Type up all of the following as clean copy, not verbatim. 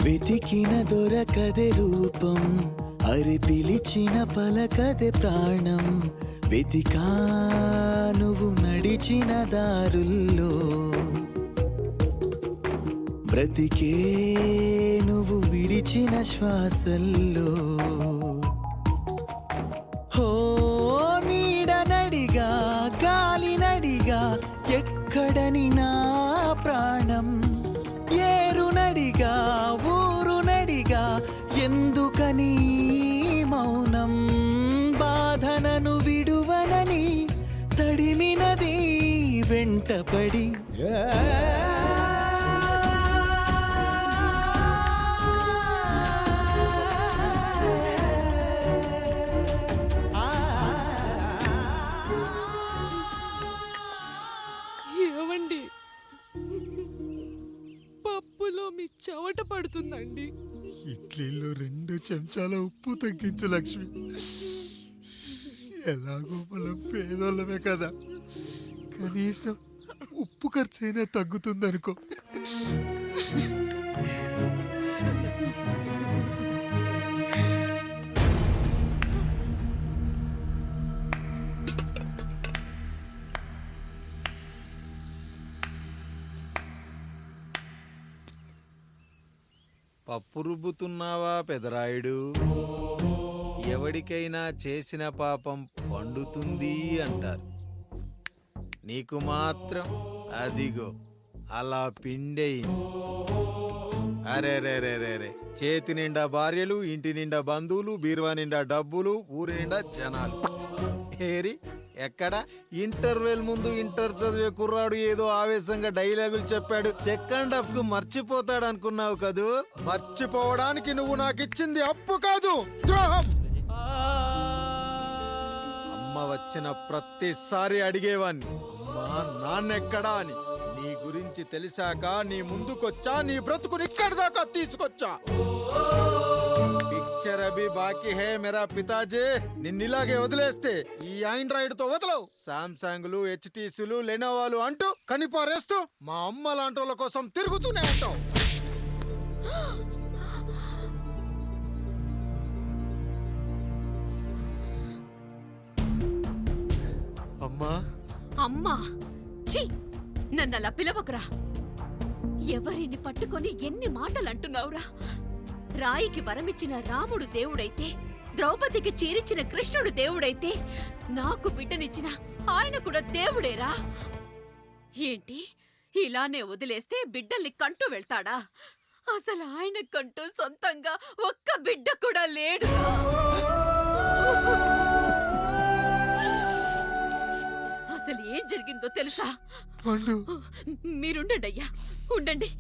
వెతికిన దొరకదే రూపం, అరి పిలిచిన పలకదే ప్రాణం. వెతికా నువ్వు నడిచిన దారుల్లో, బ్రతికే నువ్వు విడిచిన శ్వాసల్లో. హో నీడనడిగా గాలినడిగా ఎక్కడని నా ప్రాణం, ఏరునడిగా ఊరునడిగా ఎందుకని మౌనం. బాధనను విడువనని తడిమినది వెంటపడి. ఏవండి, పప్పులో మీ చెమట పడుతుందండి. ఇడ్లీలో 2 చెంచాల ఉప్పు తగ్గించు లక్ష్మి. ఎలాగో మనం పేదోళ్ళమే కదా, కనీసం ఉప్పు ఖర్చైనా తగ్గుతుందనుకో. పప్పు రుబ్బుతున్నావా పెదరాయుడు? ఎవడికైనా చేసిన పాపం పండుతుంది అంటారు, నీకు మాత్రం అదిగో అలా పిండయింది. అరే రే రే రే రే, చేతి నిండా భార్యలు, ఇంటి నిండా బంధువులు, బీరువా నిండా డబ్బులు, ఊరి నిండా జనాలు. ఏరి ఎక్కడ ఇంటర్వెల్ ముందు ఇంటర్ చదివే కుర్రాడు ఏదో ఆవేశంగా డైలాగులు చెప్పాడు, సెకండ్ హాఫ్ కు మర్చిపోతాడు అనుకున్నావు కదూ? మర్చిపోవడానికి నువ్వు నాకు ఇచ్చింది అప్పు కాదు, ద్రోహం. అమ్మ వచ్చిన ప్రతిసారి అడిగేవాన్ని, అమ్మా నాన్నెక్కడా అని. నీ గురించి తెలిసాక నీ ముందుకొచ్చా, నీ బ్రతుకుని ఇక్కడి దాకా తీసుకొచ్చా. పిక్చర్ అభి బాకీ హే మేరా పితాజీ. నిన్నిలాగే వదిలేస్తే ఈ ఆండ్రాయిడ్ తో వదలవు. సామ్సంగ్లు, హెచ్టీసీలు, లెనోవాలు అంటూ కనిపారేస్తూ మా అమ్మ లాంటి వాళ్ళ కోసం తిరుగుతూనే ఉంటావు. అమ్మా అమ్మా, ఛీ, నన్నలా పిలవకురా. ఎవరిని పట్టుకొని ఎన్ని మాటలు అంటున్నావురా? రాయికి వరమిచ్చిన రాముడు దేవుడైతే, ద్రౌపదికి చీరిచ్చిన కృష్ణుడు దేవుడైతే, నాకు బిడ్డనిచ్చిన ఆయన కూడా దేవుడేరా. ఏంటి, ఇలానే వదిలేస్తే బిడ్డల్ని కంటూ వెళ్తాడా? అసలు ఆయన కంటూ సొంతంగా ఒక్క బిడ్డ కూడా లేడురా. అసలు ఏం జరిగిందో తెలుసా? మీరుండండి, ఉండండి.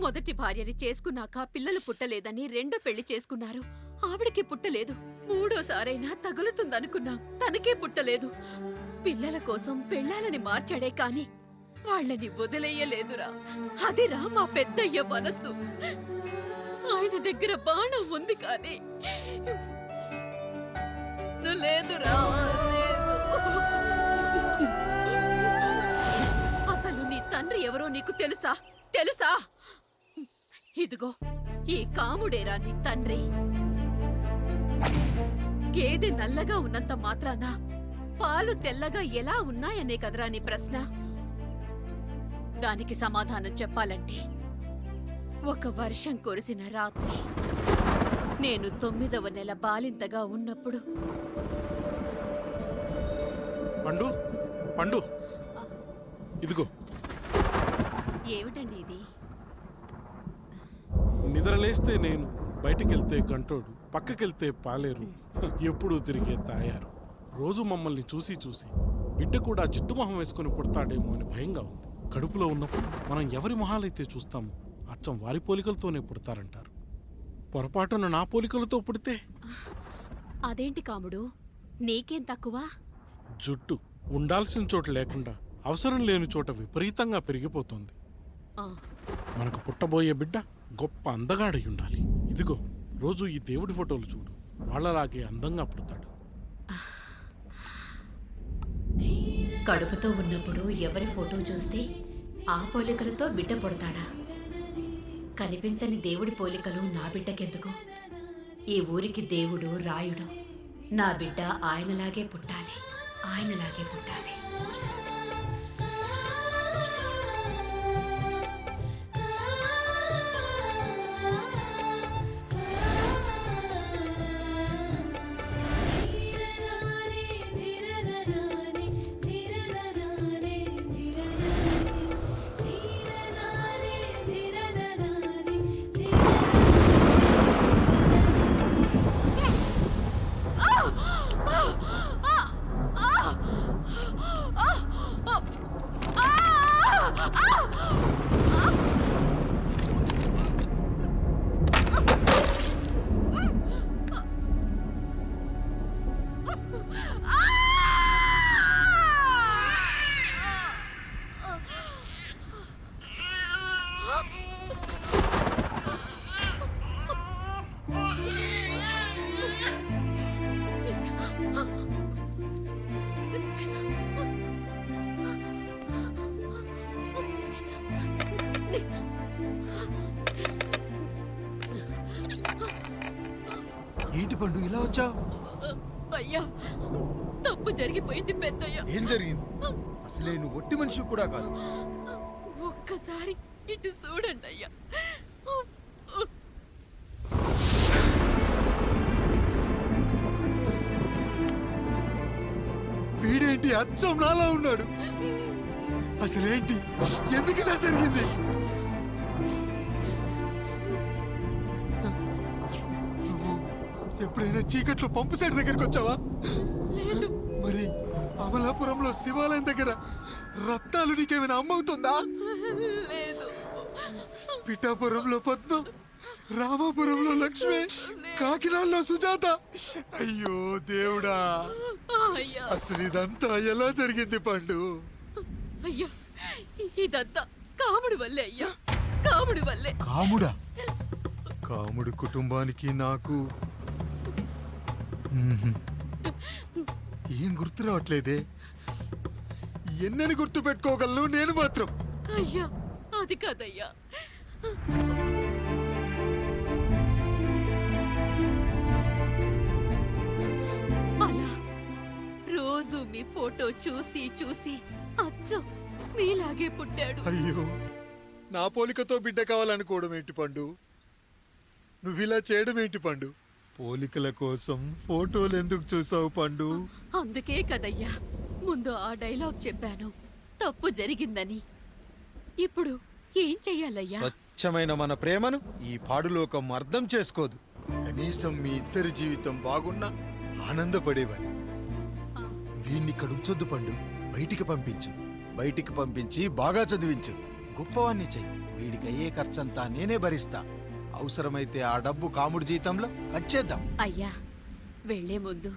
మొదటి భార్యని చేసుకున్నాక పిల్లలు పుట్టలేదని రెండో పెళ్లి చేసుకున్నారు. ఆవిడకి పుట్టలేదు. మూడోసారైనా తగులుతుందనుకున్నాం, తనకే పుట్టలేదు. పిల్లల కోసం పెళ్ళాలని మార్చాడే కాని వాళ్ళని వదిలేయలేదురా. అదిరా మా పెద్దయ్య మనసు. ఆయన దగ్గర బాణం ఉంది కానీ లేదురా. అసలు నీ తండ్రి ఎవరో నీకు తెలుసా? తెలుసా? ఇదిగో ఈ కాముడేరా నీ తండ్రి. గేదె నల్లగా ఉన్నంత మాత్రాన పాలు తెల్లగా ఎలా ఉన్నాయనే కదరా నీ ప్రశ్న. దానికి సమాధానం చెప్పాలంటే, ఒక వర్షం కురిసిన రాత్రి నేను 9వ నెల బాలింతగా ఉన్నప్పుడు. పండు పండు, ఇదిగో. ఏమిటండి ఇది? నిద్రలేస్తే నేను, బయటికెళ్తే గంటోడు, పక్కకెళ్తే పాలేరు, ఎప్పుడూ తిరిగే తాయారు. రోజు మమ్మల్ని చూసి చూసి బిడ్డ కూడా జిడ్డు మొహం వేసుకుని పుడతాడేమో అని భయంగా ఉంది. కడుపులో ఉన్నప్పుడు మనం ఎవరి మొహాలైతే చూస్తామో అచ్చం వారి పోలికలతోనే పుడతారంటారు. పొరపాటున నా పోలికలతో పుడితే? అదేంటి కాముడు, నీకేం తక్కువ? జుట్టు ఉండాల్సిన చోట లేకుండా అవసరం లేని చోట విపరీతంగా పెరిగిపోతుంది. మనకు పుట్టబోయే బిడ్డ గొప్ప అందగాడై ఉండాలి. ఇదిగో రోజు ఈ దేవుడి ఫోటోలు చూడు, వాళ్ళలాగే అందంగా పుడతాడు. కడుపుతో ఉన్నప్పుడు ఎవరి ఫోటో చూస్తే ఆ పోలికలతో బిడ్డ పుడతాడా? కనిపించని దేవుడి పోలికలు నా బిడ్డకెందుకు? ఈ ఊరికి దేవుడు రాయుడు. నా బిడ్డ ఆయనలాగే పుట్టాలి, ఆయనలాగే పుట్టాలి. ఏంటి పండు ఇలా వచ్చావు? అయ్యా, తప్పు జరిగిపోయింది పెద్దయ్య. ఏం జరిగింది? అసలే నువ్వు ఒట్టి మనిషి కూడా కాదు. ఒక్కసారి ఇటు చూడండి అయ్యా. వీడేంటి అచ్చం నాలా ఉన్నాడు? అసలేంటి, ఎందుకు ఇలా జరిగింది? నువ్వు ఎప్పుడైనా చీకట్లో పంపు సైడ్ దగ్గరికి వచ్చావా? మరి అమలాపురంలో శివాలయం దగ్గర రత్నాలు నీకేమైనా అమ్మవుతుందా? లేదు. పిఠాపురంలో పద్మ, రామాపురంలో లక్ష్మి, కాకినాడలో సుజాత. అయ్యో దేవుడా, అయ్యా, అసలు ఇదంతా ఎలా జరిగింది పండు? అయ్యా, ఇదంతా కాముడి వల్లే అయ్యా, కాముడి వల్లే. కాముడా? కాముడు కుటుంబానికి నాకు ఏం గుర్తు రావట్లేదే. ఎన్నని గుర్తు పెట్టుకోగలను నేను మాత్రం? అయ్యా, అది కాదయ్యా. అలా రోజు మీ ఫోటో చూసి చూసి అచ్చం మీలాగే పుట్టాడు. అయ్యో, నా పోలికతో బిడ్డ కావాలనుకోవడం ఏంటి పండు? నువ్విలా చేయడం ఏంటి పండు? పోలికల కోసం ఫోటోలు ఎందుకు చూసావు పండు? అందుకే కదయ్యా ముందు ఆ డైలాగ్ చెప్పాను, తప్పు జరిగిందని. ఇప్పుడు ఏం చెయ్యాలయ్యా? స్వచ్ఛమైన మన ప్రేమను ఈ పాడులోకం అర్థం చేసుకోదు. కనీసం మీ ఇద్దరి జీవితం బాగున్నా ఆనందపడేవాడి. వీణ్ణి ఇక్కడ ఉంచొద్దు పండు, బయటికి పంపించు. బయటికి పంపించి బాగా చదివించు, గొప్పవాణ్ణి చెయ్యి. వీడికి అయ్యే ఖర్చంతా నేనే భరిస్తా. అవసరమైతే ఆ డబ్బు కాముడి జీతంలో వచ్చేద్దాం. అయ్యా, వెళ్లే ముందు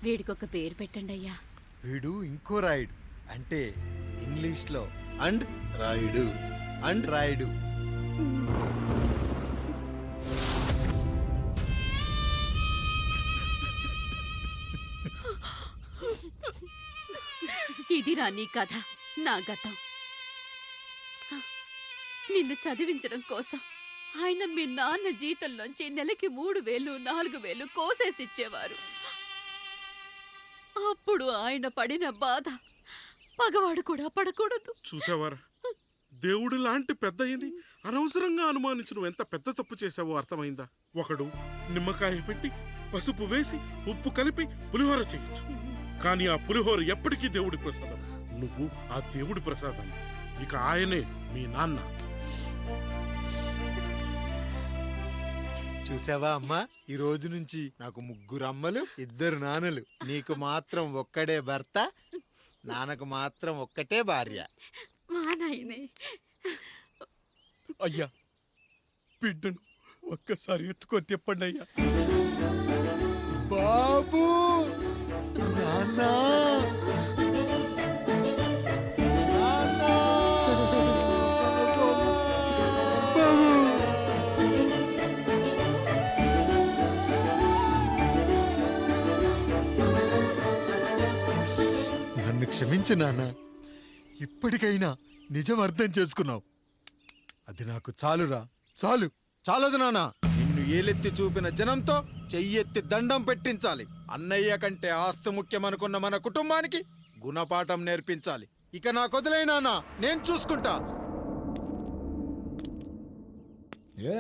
వీడికొక పేరు పెట్టండి అయ్యా. వీడు ఇంకో రాయుడు, అంటే ఇంగ్లీష్లో అండ్ రాయుడు, అండ్ రాయుడు. ఇదిరా నీ కథ, నా గతం. నిన్ను చదివించడం కోసం ఆయన మీ నాన్న జీతంలోంచి నెలకి 3,000, 4,000 కోసేసిచ్చేవారు. అప్పుడు ఆయన పడిన బాధ పగవాడు కూడా పడకూడదు. చూసావారా, దేవుడు లాంటి పెద్దయ్యని అనవసరంగా అనుమానించడం ఎంత పెద్ద తప్పు చేశావో అర్థమైందా? ఒకడు నిమ్మకాయ పెట్టి పసుపు వేసి ఉప్పు కలిపి పులిహోర చేయొచ్చు, కానీ ఆ పులిహోర ఎప్పటికీ దేవుడి ప్రసాదం. నువ్వు ఆ దేవుడి ప్రసాదం. ఇక ఆయనే మీ నాన్న. చూసావా అమ్మా, ఈ రోజు నుంచి నాకు 3 అమ్మలు, 2 నాన్నలు. నీకు మాత్రం ఒక్కడే భర్త, నాన్నకు మాత్రం ఒక్కటే భార్య. మా నాయనే. అయ్యా, బిడ్డను ఒక్కసారి ఎత్తుకొని తిప్పండి అయ్యా. బాబు, నాన్నా, నన్ను క్షమించు నాన్న. ఇప్పటికైనా నిజం అర్థం చేసుకున్నావు. అది నాకు చాలురా, చాలు. చాలదు నాన్న, నిన్ను ఏలెత్తి చూపిన జనంతో చెయ్యెత్తి దండం పెట్టించాలి. అన్నయ్య కంటే ఆస్తి ముఖ్యమనుకున్న మన కుటుంబానికి గుణపాఠం నేర్పించాలి. ఇక నాకు వదిలే నాన్న, నేను చూసుకుంటా. ఏ